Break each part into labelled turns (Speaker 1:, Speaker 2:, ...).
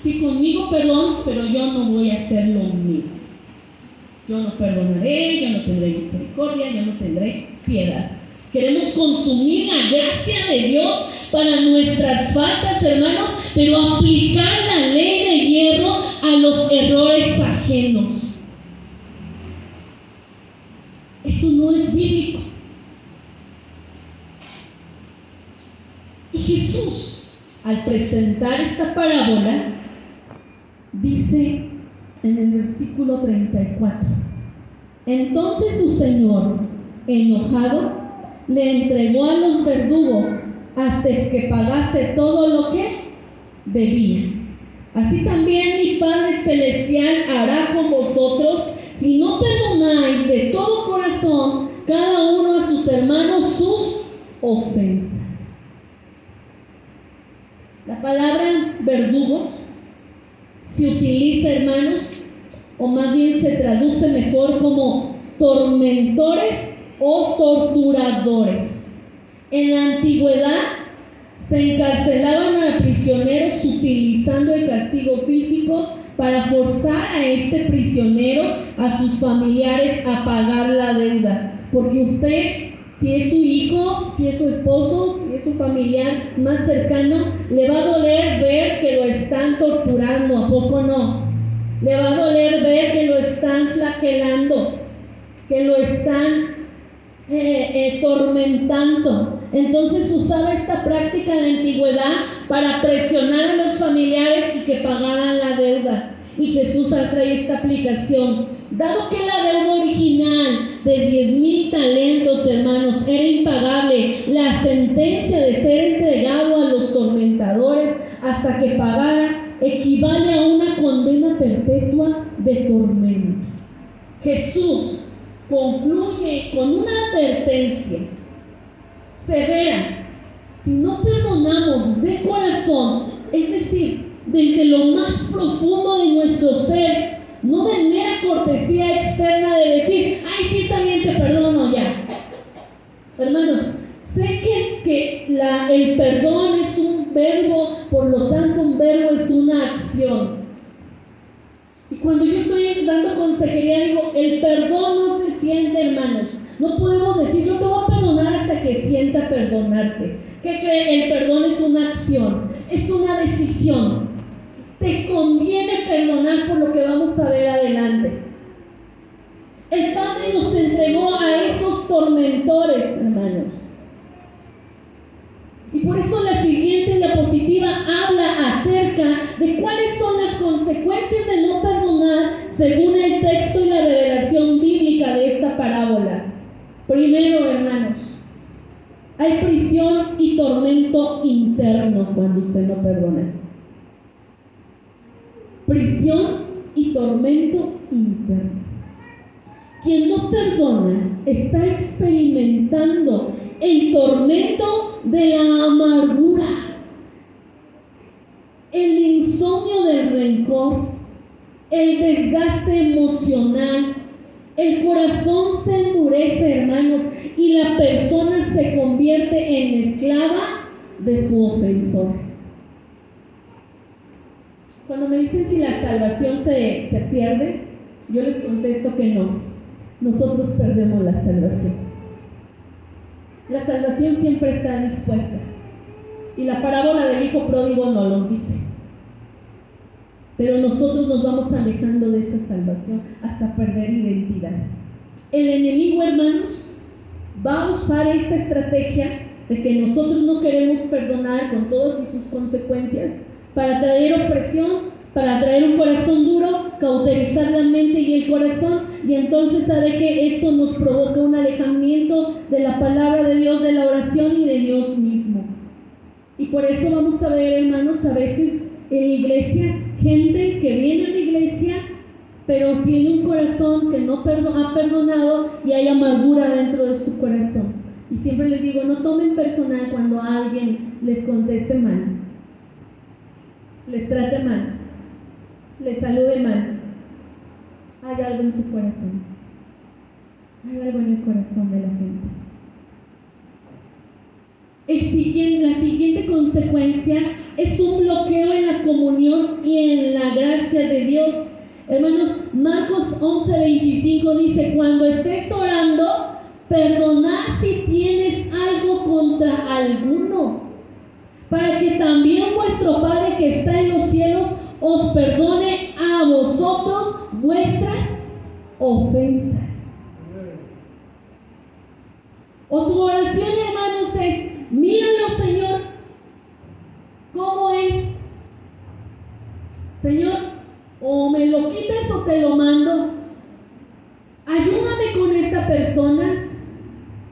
Speaker 1: Sí, conmigo perdón, pero yo no voy a hacer lo mismo. Yo no perdonaré, yo no tendré misericordia, yo no tendré piedad. Queremos consumir la gracia de Dios para nuestras faltas, hermanos, pero aplicar la ley de hierro a los errores ajenos. Eso no es bíblico. Y Jesús, al presentar esta parábola, dice en el versículo 34: entonces su señor, enojado, le entregó a los verdugos hasta que pagase todo lo que debía. Así también mi Padre Celestial hará con vosotros si no perdonáis de todo corazón cada uno a sus hermanos sus ofensas. La palabra verdugos se utiliza, hermanos, o más bien se traduce mejor como tormentores o torturadores. En la antigüedad se encarcelaban a prisioneros utilizando el castigo físico para forzar a este prisionero, a sus familiares, a pagar la deuda. Porque usted, si es su hijo, si es su esposo, si es su familiar más cercano, le va a doler ver que lo están torturando, ¿a poco no? Le va a doler ver que lo están flagelando, que lo están tormentando. Entonces usaba esta práctica en la antigüedad para presionar a los familiares y que pagaran la deuda. Y Jesús trae esta aplicación. Dado que la deuda original de 10,000 talentos, hermanos, era impagable, la sentencia de ser entregado a los tormentadores hasta que pagara equivale a una condena perpetua de tormento. Jesús concluye con una advertencia severa. Si no perdonamos de corazón, es decir, desde lo más profundo de nuestro ser, no de mera cortesía externa de decir, ay, sí, está bien, te perdono ya. Hermanos, sé que el perdón es un verbo, por lo tanto un verbo es una acción. Y cuando yo estoy dando consejería, digo, el perdón no se siente, hermanos. No podemos decir, yo te voy a perdonar hasta que sienta perdonarte. ¿Qué cree? El perdón es una acción, es una decisión. Te conviene perdonar por lo que vamos a ver adelante. El Padre nos entregó a esos tormentores, hermanos. Y por eso la siguiente diapositiva habla acerca de cuáles son las consecuencias de no perdonar según el texto y la revelación bíblica de esta parábola. Primero, hermanos, hay prisión y tormento interno cuando usted no perdona. Prisión y tormento interno. Quien no perdona está experimentando el tormento de la amargura, el insomnio del rencor, el desgaste emocional. El corazón se endurece, hermanos, y la persona se convierte en esclava de su ofensor. Cuando me dicen si la salvación se pierde, yo les contesto que no. Nosotros perdemos la salvación. La salvación siempre está dispuesta. Y la parábola del hijo pródigo no lo dice. Pero nosotros nos vamos alejando de esa salvación hasta perder identidad. El enemigo, hermanos, va a usar esta estrategia de que nosotros no queremos perdonar con todas sus consecuencias para traer opresión, para traer un corazón duro, cauterizar la mente y el corazón, y entonces sabe que eso nos provoca un alejamiento de la palabra de Dios, de la oración y de Dios mismo. Y por eso vamos a ver, hermanos, a veces en la iglesia, gente que viene a la iglesia, pero tiene un corazón que no ha perdonado y hay amargura dentro de su corazón. Y siempre les digo, no tomen personal cuando alguien les conteste mal, les trate mal, les salude mal. Hay algo en su corazón. Hay algo en el corazón de la gente. La siguiente consecuencia es un bloqueo en la comunión y en gracia de Dios. Hermanos, Marcos 11:25 dice: cuando estés orando, perdonad si tienes algo contra alguno, para que también vuestro Padre que está en los cielos os perdone a vosotros vuestras ofensas. O tu oración, hermanos, es: míralo, Señor, ¿cómo es? Señor, o me lo quitas o te lo mando. Ayúdame con esta persona.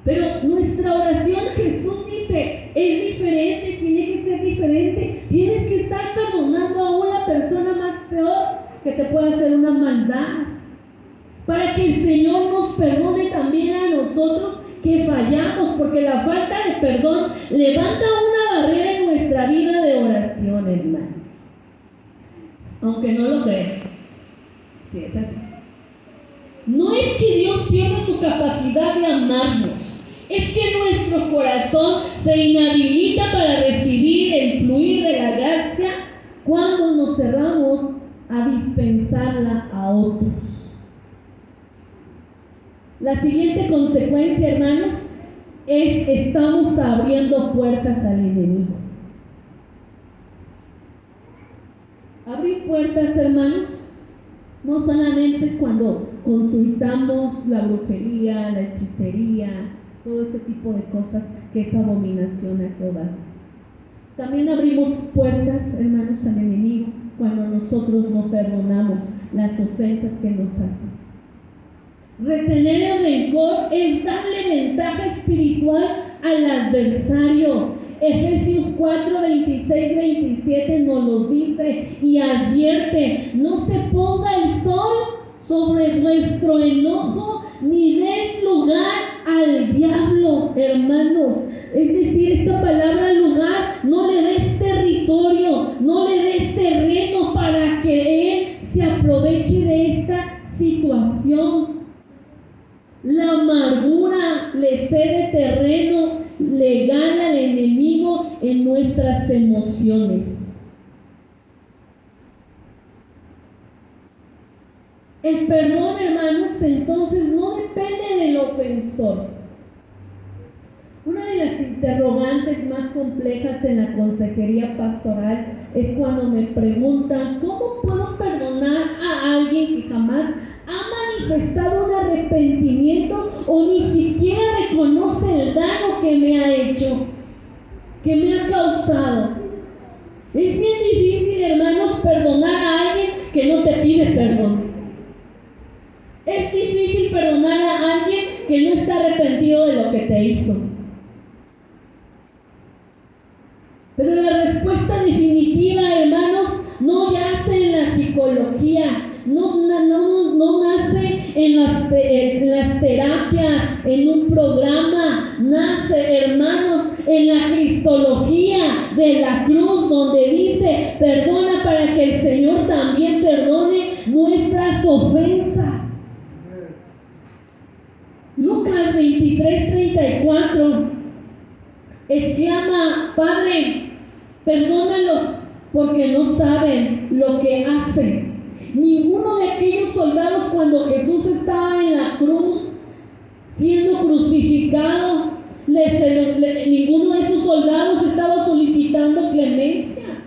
Speaker 1: Pero nuestra oración, Jesús dice, es diferente, tiene que ser diferente. Tienes que estar perdonando a una persona más peor que te pueda hacer una maldad, para que el Señor nos perdone también a nosotros que fallamos, porque la falta de perdón levanta una barrera en nuestra vida de oración, hermanos. Aunque no lo crean, sí es así. No es que Dios pierda su capacidad de amarnos, es que nuestro corazón se inhabilita para recibir el fluir de la gracia cuando nos cerramos a dispensarla a otros. La siguiente consecuencia, hermanos, es: estamos abriendo puertas al enemigo. Abrir puertas, hermanos, no solamente es cuando consultamos la brujería, la hechicería, todo ese tipo de cosas que es abominación a Jehová. También abrimos puertas, hermanos, al enemigo cuando nosotros no perdonamos las ofensas que nos hacen. Retener el rencor es darle ventaja espiritual al adversario. Efesios 4, 26, 27 nos lo dice y advierte: no se ponga el sol sobre vuestro enojo, ni des lugar al diablo, hermanos. Es decir, esta palabra lugar, no le des territorio, no le des terreno para que él se aproveche de esta situación. La amargura le cede terreno legal al enemigo en nuestras emociones. El perdón, hermanos, entonces no depende del ofensor. Una de las interrogantes más complejas en la consejería pastoral es cuando me preguntan: ¿cómo puedo perdonar a alguien que jamás ha manifestado un arrepentimiento o ni siquiera reconoce el daño que me ha hecho, que me ha causado? Es bien difícil, hermanos, perdonar a alguien que no te pide perdón. Es difícil perdonar a alguien que no está arrepentido de lo que te hizo. Pero la respuesta definitiva, hermanos, no yace en la psicología, no nace en las terapias, en un programa. Nace, hermanos, en la cristología de la cruz, donde dice: perdona para que el Señor también perdone nuestras ofensas. Lucas 23:34 exclama: Padre, perdónalos porque no saben lo que hacen. Ninguno de aquellos soldados, cuando Jesús estaba en la cruz siendo crucificado, ninguno de esos soldados estaba solicitando clemencia.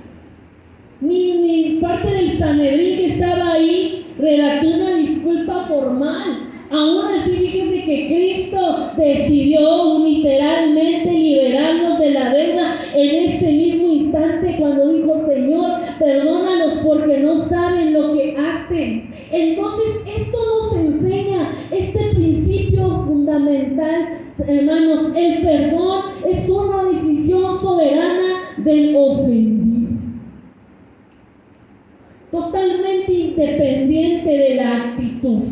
Speaker 1: Ni parte del Sanedrín que estaba ahí redactó una disculpa formal. Aún así, fíjense que Cristo decidió literalmente liberarnos de la deuda en ese mismo instante, cuando dijo: Señor, perdónanos porque no saben lo que hacen. Entonces, esto nos enseña este principio fundamental, hermanos: el perdón es una decisión soberana del ofendido, totalmente independiente de la actitud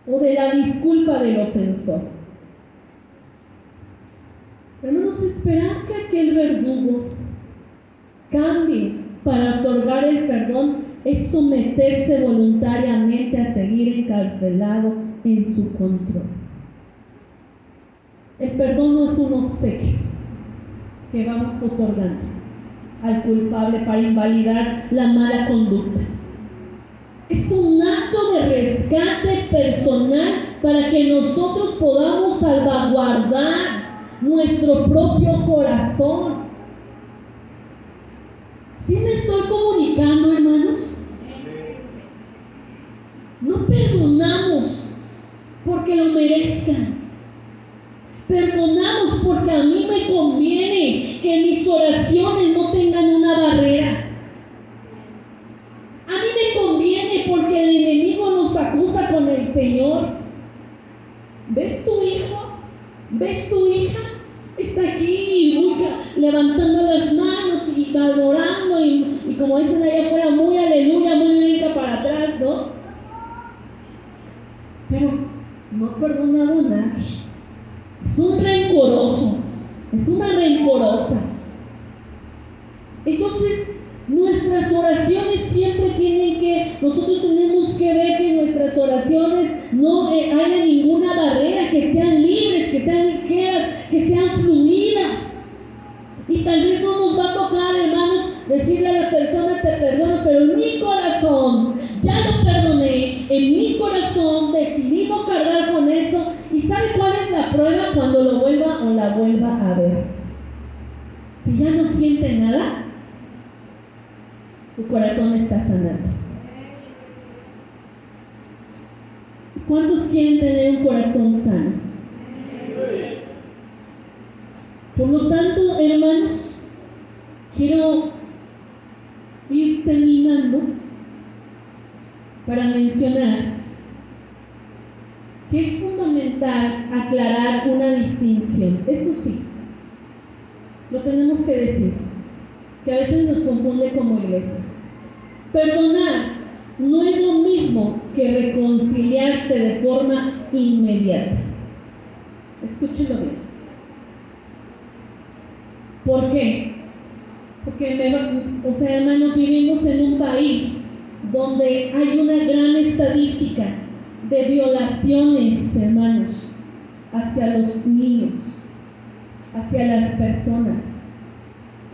Speaker 1: o de la disculpa del ofensor. Hermanos, esperar que aquel verdugo cambie para otorgar el perdón es someterse voluntariamente a seguir encarcelado en su control. El perdón no es un obsequio que vamos otorgando al culpable, para invalidar la mala conducta. Es un acto de rescate personal para que nosotros podamos salvaguardar nuestro propio corazón. ¿Sí me estoy comunicando, hermanos? No perdonamos porque lo merezcan. Perdonamos porque a mí me conviene que mis oraciones no tengan una barrera. A mí me conviene porque el enemigo nos acusa con el Señor. ¿Ves tu hijo? ¿Ves tu hija? Está aquí levantando las manos y adorando y como dicen allá afuera, muy aleluya, muy bonita para atrás, ¿no? Pero no ha perdonado a nadie. Es un rencoroso, es una rencorosa. Entonces, nuestras oraciones siempre nosotros tenemos que ver que nuestras oraciones no haya ninguna barrera, que sean libres, que sean ligeras, que sean fluidas. Y tal vez no nos va a tocar, hermanos, decirle a la persona te perdono, pero en mi corazón ya lo perdoné, en mi corazón decidí no cargar con eso. ¿Y sabe cuál es la prueba? Cuando lo vuelva o la vuelva a ver. Si ya no siente nada, su corazón está sanando. ¿Cuántos quieren tener un corazón sano? Por lo tanto, hermanos, quiero ir terminando para mencionar que es fundamental aclarar una distinción. Eso sí, lo tenemos que decir, que a veces nos confunde como iglesia. Perdonar no es lo mismo que reconciliarse de forma inmediata. Escúchelo bien. ¿Por qué? Porque, hermanos, vivimos en un país donde hay una gran estadística de violaciones, hermanos, hacia los niños, hacia las personas.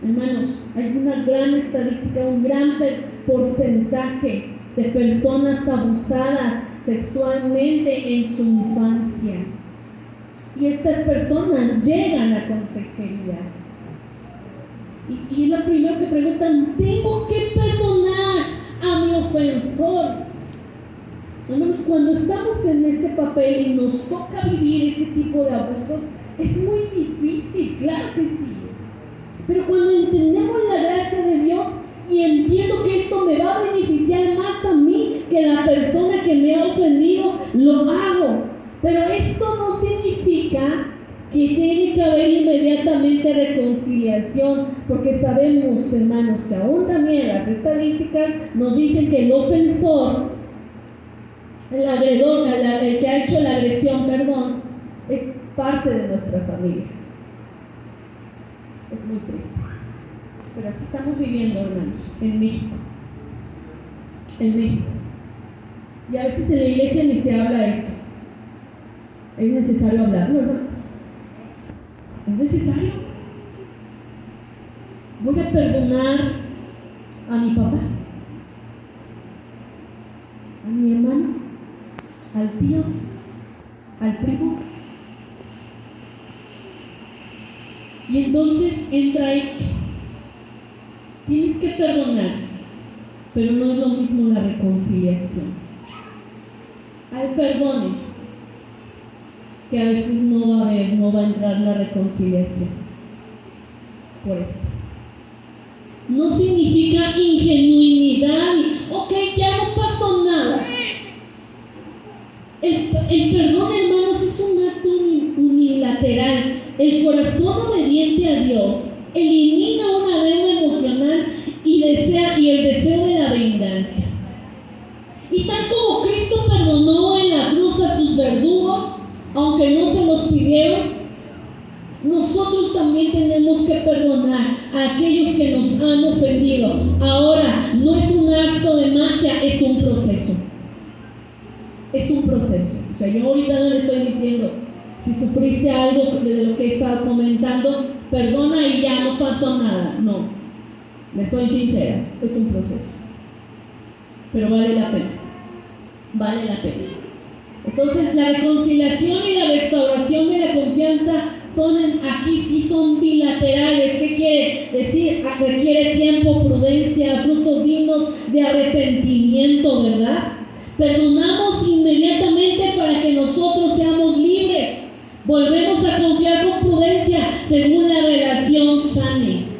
Speaker 1: Hermanos, hay una gran estadística, un gran porcentaje de personas abusadas sexualmente en su infancia. Y estas personas llegan a consejería. Y es lo primero que preguntan: ¿tengo que perdonar a mi ofensor? Hermanos, cuando estamos en este papel y nos toca vivir ese tipo de abusos, es muy difícil, claro que sí. Pero cuando entendemos la gracia de Dios y entiendo que esto me va a beneficiar más a mí que la persona que me ha ofendido, lo hago. Pero esto no significa que tiene que haber inmediatamente reconciliación, porque sabemos, hermanos, que aún también las estadísticas nos dicen que el ofensor, el agredor, el que ha hecho la agresión, es parte de nuestra familia. Es muy triste, pero así estamos viviendo, hermanos, en México. Y a veces en la iglesia ni se habla esto. Es necesario hablarlo, hermanos. Es necesario. Voy a perdonar a mi papá, a mi hermano, al tío, al primo. Y entonces entra esto. Tienes que perdonar, pero no es lo mismo la reconciliación. Hay perdones que a veces no va a entrar la reconciliación. Por esto. No significa ingenuidad. Ok, ya no pasó nada. El perdón, hermanos, es un acto unilateral. El corazón obediente a Dios elimina una deuda emocional y el deseo de la venganza. Y tal como Cristo perdonó en la cruz a sus verdugos, aunque no se los pidieron, nosotros también tenemos que perdonar a aquellos que nos han ofendido. Ahora, no es un acto de magia, es un proceso. Es un proceso. O sea, yo ahorita no le estoy diciendo, si sufriste algo de lo que he estado comentando, perdona y ya no pasó nada. No. Les soy sincera, es un proceso. Pero vale la pena. Vale la pena. Entonces la reconciliación y la restauración de la confianza aquí sí son bilaterales. ¿Qué quiere decir? Requiere tiempo, prudencia, frutos dignos de arrepentimiento, ¿verdad? Perdonamos inmediatamente para que nosotros seamos libres. Volvemos a confiar con prudencia según la relación sane.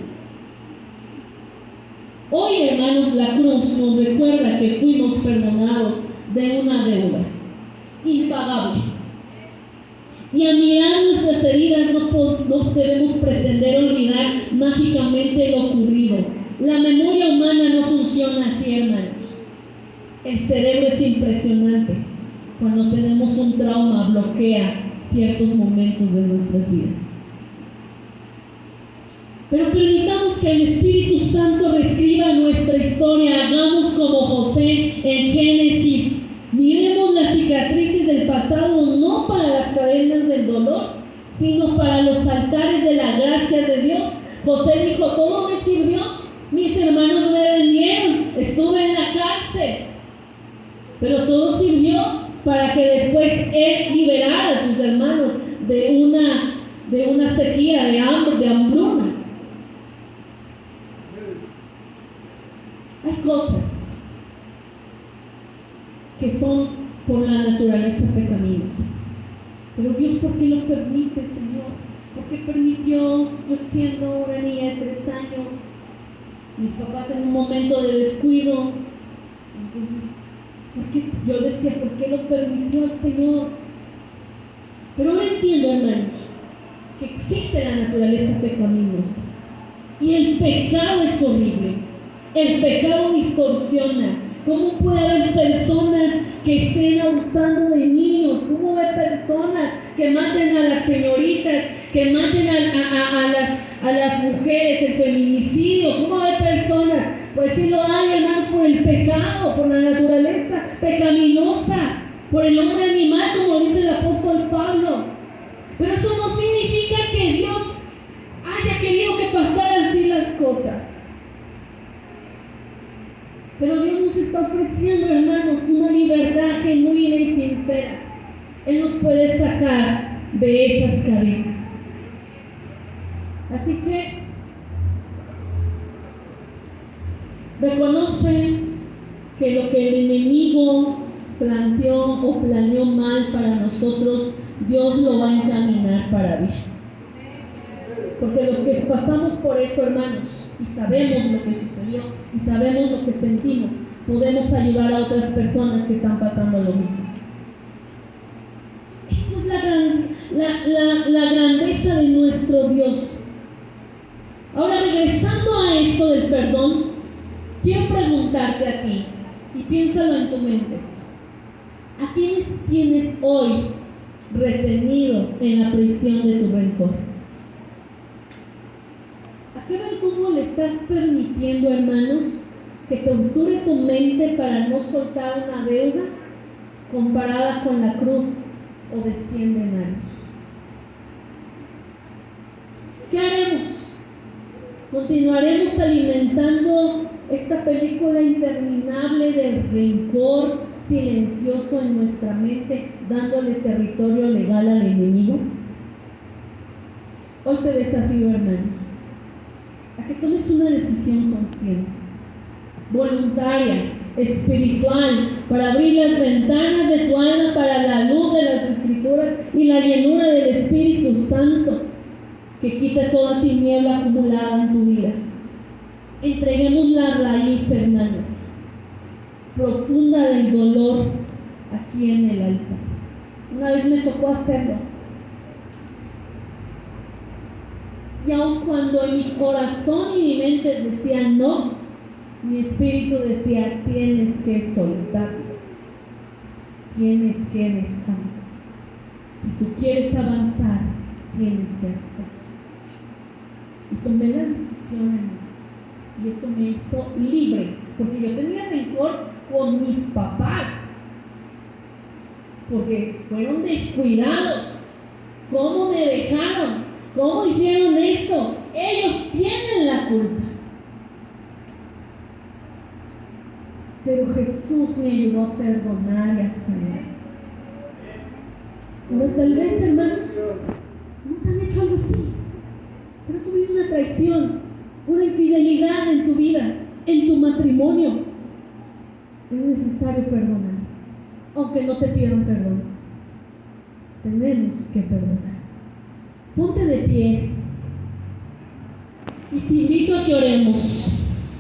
Speaker 1: Hoy, hermanos, la cruz nos recuerda que fuimos perdonados de una deuda impagable. Y a mirar nuestras heridas no debemos pretender olvidar mágicamente lo ocurrido. La memoria humana no funciona así, hermanos. El cerebro es impresionante. Cuando tenemos un trauma, bloquea ciertos momentos de nuestras vidas. Pero permitamos que el Espíritu Santo reescriba nuestra historia. Hagamos como José en Génesis. Miremos las cicatrices del pasado no para las cadenas del dolor, sino para los altares de la gracia de Dios. José dijo: todo me sirvió, mis hermanos me vendieron, estuve en la cárcel, pero todo sirvió para que después él liberara a sus hermanos de una sequía, de hambre, de hambruna. Hay cosas que son por la naturaleza pecaminosa. Pero Dios, ¿por qué lo permite, Señor? ¿Por qué permitió, yo siendo una niña de 3 años, mis papás en un momento de descuido? Entonces, ¿por qué? Yo decía, ¿por qué lo permitió el Señor? Pero ahora entiendo, hermanos, que existe la naturaleza pecaminosa. Y el pecado es horrible. El pecado distorsiona. ¿Cómo puede haber personas que estén abusando de niños? ¿Cómo hay personas que maten a las señoritas, que maten a las mujeres, el feminicidio? ¿Cómo hay personas? Pues sí lo hay, hermanos, por el pecado, por la naturaleza pecaminosa, por el hombre animal, como dice el apóstol Pablo. Pero eso no significa que Dios haya querido que pasaran así las cosas. Pero Dios nos está ofreciendo, hermanos, una libertad genuina y sincera. Él nos puede sacar de esas cadenas. Así que reconoce que lo que el enemigo planteó o planeó mal para nosotros, Dios lo va a encaminar para bien. Porque los que pasamos por eso, hermanos, y sabemos lo que sucedió, y sabemos lo que sentimos, podemos ayudar a otras personas que están pasando lo mismo. Eso es la grandeza de nuestro Dios. Ahora, regresando a esto del perdón, quiero preguntarte a ti, y piénsalo en tu mente: ¿a quiénes tienes hoy retenido en la prisión de tu rencor? ¿A qué verdugo le estás permitiendo, hermanos, que torture tu mente para no soltar una deuda comparada con la cruz o de 100 denarios? ¿Qué haremos? ¿Continuaremos alimentando esta película interminable del rencor silencioso en nuestra mente, dándole territorio legal al enemigo? Hoy te desafío, hermano, a que tomes una decisión consciente, voluntaria, espiritual, para abrir las ventanas de tu alma para la luz de las Escrituras y la llenura del Espíritu Santo, que quite toda tiniebla acumulada en tu vida. Entreguemos la raíz, hermanos, profunda del dolor aquí en el altar. Una vez me tocó hacerlo. Y aun cuando en mi corazón y mi mente decía no, mi espíritu decía: tienes que soltarlo, tienes que dejarlo. Si tú quieres avanzar, tienes que hacerlo. Y tomé la decisión, y eso me hizo libre, porque yo tenía rencor con mis papás, porque fueron descuidados. ¿Cómo me dejaron? ¿Cómo hicieron esto? Ellos tienen la culpa. pero Jesús me ayudó a perdonar y a sanar. Pero tal vez, hermanos, no te han hecho algo así, pero has subido una traición, una infidelidad en tu vida, en tu matrimonio. Es necesario perdonar, aunque no te pidan perdón. Tenemos que perdonar. Ponte de pie y te invito a que oremos.